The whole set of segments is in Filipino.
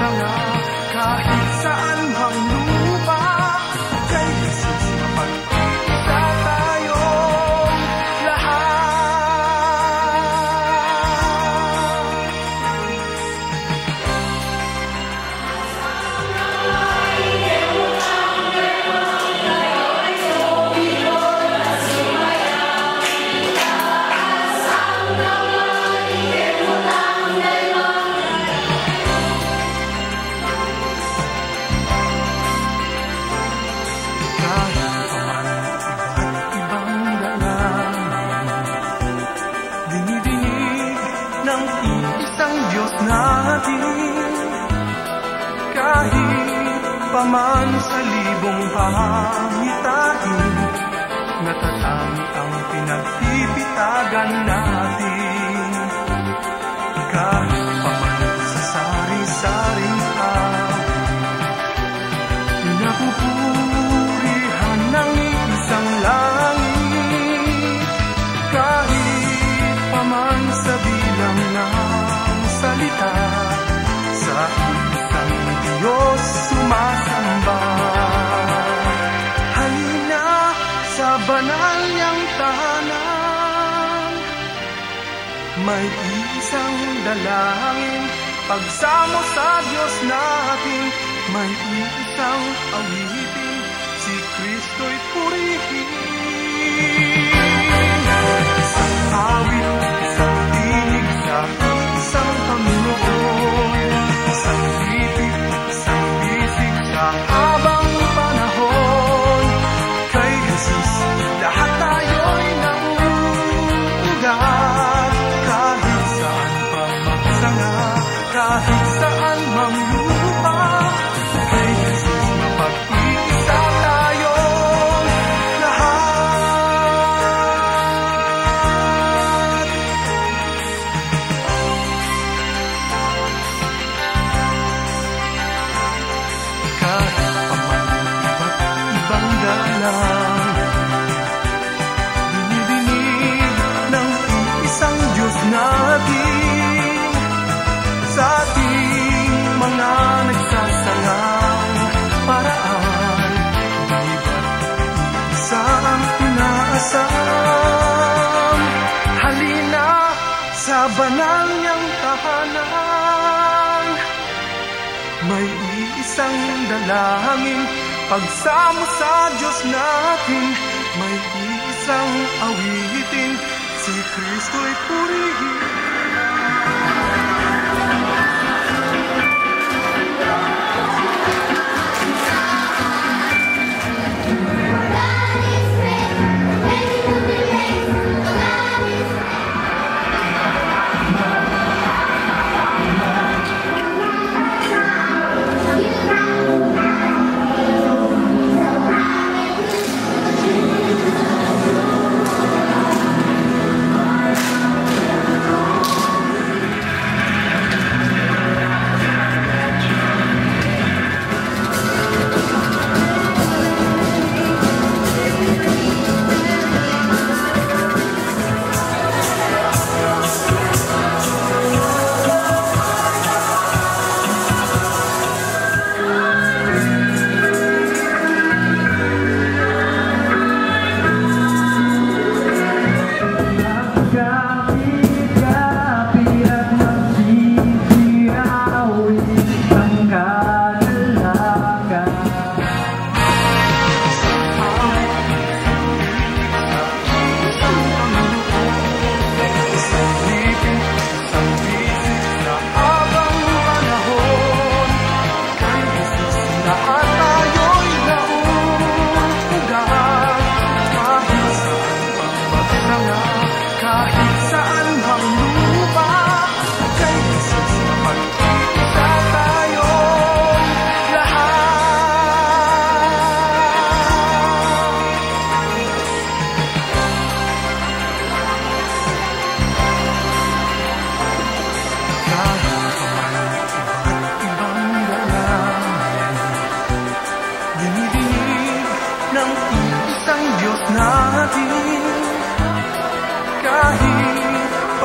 magsanga kahit saan mang lupa. Kay Jesus mapag-isa tayong lahat. Kahit paman sa libong pangitain, natatanggi ang pinagpipitagan natin. Kahit paman sa sari-saring pinapupurihan ng isang langit. Kahit paman sa bilang ng salita, sa isang Diyos sumasamba. Halina sa banal niyang tahanan, may isang dalangin. Pagsamo sa Diyos natin, may isang awitin, si Kristo'y purihin. Isang awit, isang tinig sa isang Panginoon, isang titig, isang bisig sa habang panahon. Kay Jesus lahat tayo'y nauugat, kahit saan pa magsanga, kahit saan mang lupa. Kay Jesus mapag-isa tayong lahat. Kahit paman iba't ibang dalang, dinidinig ng isang Diyos natin sa ating mga nagsasangang paraan. Di ba't isa ang inaasam? Halina sa banal niyang tahanan, may isang dalangin. Pagsamo sa Diyos natin, may isang awitin, si Kristo'y purihin.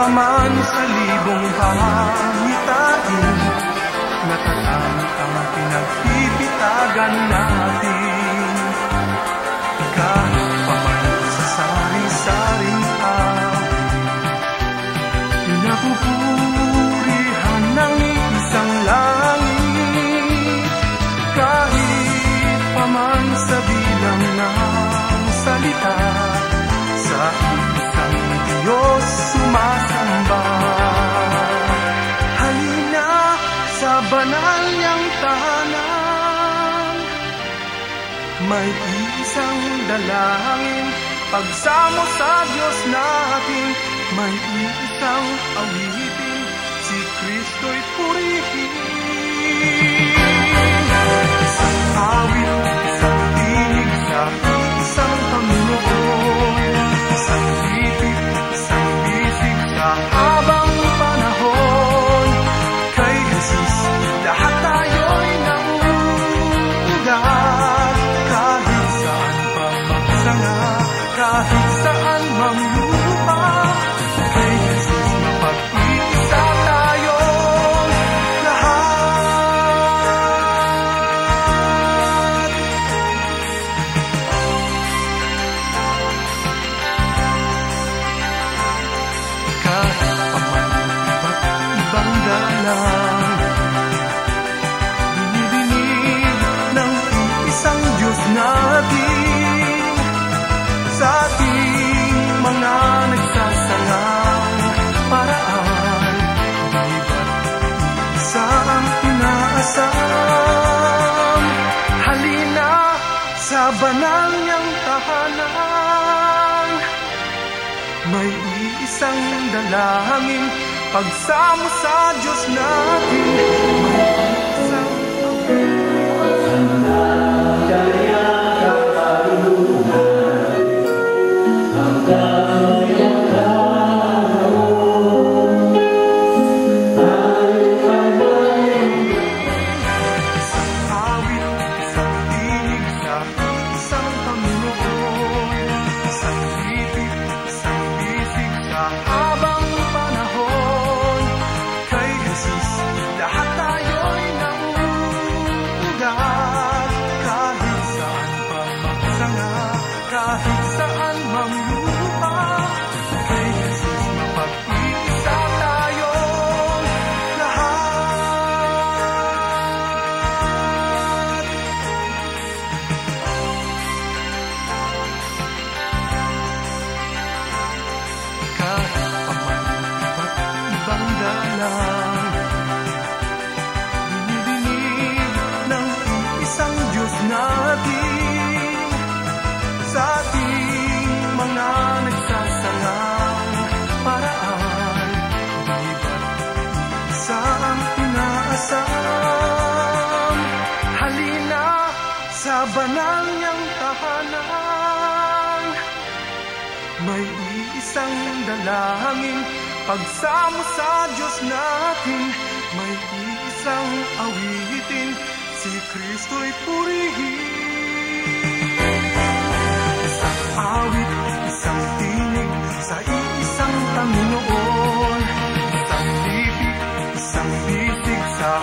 paman sa libong pangitain, natatanggi ang pinagpipitagan natin. Kahit pa man sa sari-saring pinapupurihan ng isang langit. Kahit pa man sa bilang ng salita, sa isang Diyos sumasamba. Halina sa banal niyang tahanan, may isang dalangin. Pagsamo sa Diyos natin, may isang awitin, si Kristo'y purihin. Isang awit, isang tinig sa isang Panginoon, isang titig, isang bisig sa habang panahon. Kay Jesus lahat tayo'y nauugat, kahit saan pa magsanga, kahit saan mang lupa. Kay Jesus mapag-isa tayong lahat. Kahit pa man iba't ibang dalang, dinidinig ng isang Diyos natin sa ating mga nagsasangang paraan. Iba't isa ang inaasam. Halina sa banal niyang tahanan, may isang dalangin. Pagsamo sa Diyos natin, may isang kahit saan mang lupa. Kay Jesus mapag-isa tayong lahat. Kahit pa man iba't ibang dalang, dinidinig ng isang Diyos natin sa ating mga nagsasangang paraan. Iba't isa ang inaasam. Halina sa banal niyang tahanan, may isang dalangin. Pagsamo sa Diyos natin, may isang awitin, si Kristo'y purihin. Awit, isang tinig sa isang Panginoon, isang titig, isang bisig sa